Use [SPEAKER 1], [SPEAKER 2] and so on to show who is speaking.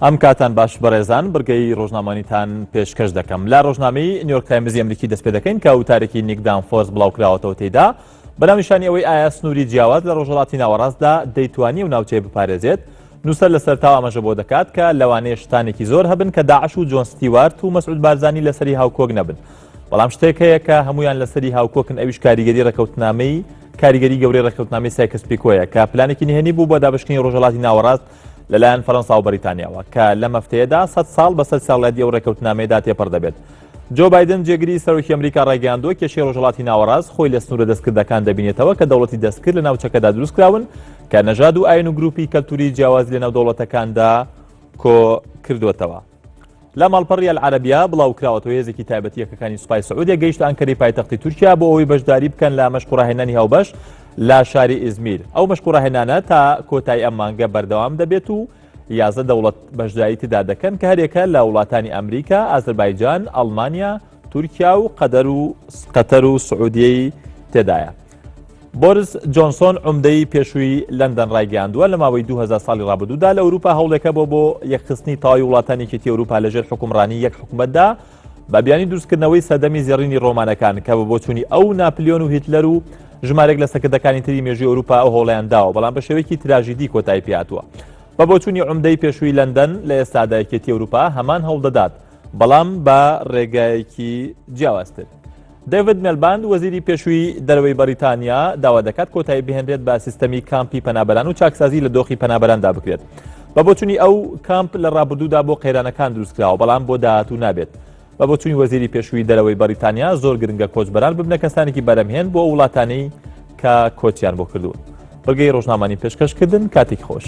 [SPEAKER 1] ئەم کاتان باش بەڕێزان بڕگەی ڕۆژنامەوانیتان پێشکەش دەکەم لە ڕۆژنامەی نیویۆرک تایمزی ئەمریکی دەست پێ دەکەین کە وتارێکی نیک دانفۆرس بڵاوکراوەتەوە تێیدا بەناویشانی ئەوەی ئایا سنووری جیاواز لە ڕۆژهەڵاتی ناوەڕاستدا دەیتوانی و ناوچەیە بپارێزێت. نووسەر لە سەرتاو ئەمەژە بۆ دەکات کە لەوانەیە شتانێکی زۆر هەبن کە داعش و جۆن ستیوارت و مەسعود بارزانی لەسەری هاوکۆک نەبن، بەڵام شتێک هەیە کە هەمویان لەسەری هاوکۆکن، ئەویش کاریگەری گەورەی ڕێکەوتنامەی سایکس پیکۆیە کە پلانێکی نهێنی بوو بۆ دابشکردنی ڕۆژهەڵاتی ناوەڕاست لەلایەن فەرەنسا و بەریتانیاوە کە لەم هەفتەیەدا 100 ساڵ بەسەر ساڵاتی ئەو ڕێکەوتنامەیەدا تێپەڕ دەبێت. جۆ بایدن جێگیری سەرۆکی ئەمریکا ڕایگەیاندووە کێشەی ڕۆژهەڵاتی ناوەڕاست خۆی لە سنوورە دەستکردەکان دەبینێتەوە کە دەوڵەتی دەستکرد لە ناوچەکەدا دروستکراون کە نەژاد و ئاین و گروپی کەلتوری جیاواز لەناو دەوڵەتەکاندا کۆ کردوێتەوە. لە ماڵپەڕی ئەلعەرەبیا بڵاوکراوەتەوە هێزێکی تایبەتی یەکەکانی سوپای سعودیە گەیشت ئەنکەرەی پایتەختی تورکیا بۆ ئەوەی بەشداری بکەن لە مەشقوڕاهێنانی هاوبەش لە شاری ئیزمیر. ئەو مەشقوڕاهێنانە تا کۆتایی ئەم مانگە بەردەوام دەبێت و 11 دەوڵەت بەشداری تێدا دەکەن کە هەرێکە لە وڵاتانی ئەمریکا، ئازەربایجان، ئەڵمانیا، تورکیا و قەتەر و سعودیەی تێدایە. بۆریس جۆنسۆن عومدەی پێشووی لەندەن ڕایگەیاندووە لە ماوەی 2000 ساڵی ڕابردوودا لە ئەوروپا هەوڵێکە بۆ یەکخستنی تەواوی وڵاتانی یەکێتی ئەوروپا لەژێر حکومڕانی یەک حکومەتدا بە بیانی دروستکردنەوەی سەردەمی زێڕینی ڕۆمانەکان کە بە بۆچوونی ئەو ناپلیۆن و هیتلەر و ژمارێک لە سەکردەکانی تری مێژووی ئەوروپا ئەو هەوڵیان داوە، بەڵام بە شێوەیەکی تراژیدی کۆتایی پێهاتووە. بە بۆچوونی عومدەی پێشووی لەندەن لە ئێستادا یەکێتی ئەوروپا هەمان هەوڵ دەدات، بەڵام بە ڕێگایەکی جیاوازتر. دەیڤد مێلباند وەزیری پێشووی دەرەوەی بەریتانیا داوا دەکات کۆتایی بهێنرێت بە سیستەمی کامپی پەنابەران و چاکسازی لە دۆخی پەنابەراندا بکرێت. بە بۆچوونی ئەو کامپ لە ڕابردوودا بۆ قەیرانەکان دروستکراوە، بەڵام بۆ داهاتوو نابێت. بە بۆچوونی وەزیری پێشووی دەرەوەی بەریتانیا زۆر گرنگە کۆچبەران ببنە کەسانێکی بەرەمهێن بۆ وڵاتانەی کە کۆچیان بۆ کردوون. بەڵگەی ڕۆژنامەوانی پێشکەشکردن کاتێکی خۆش.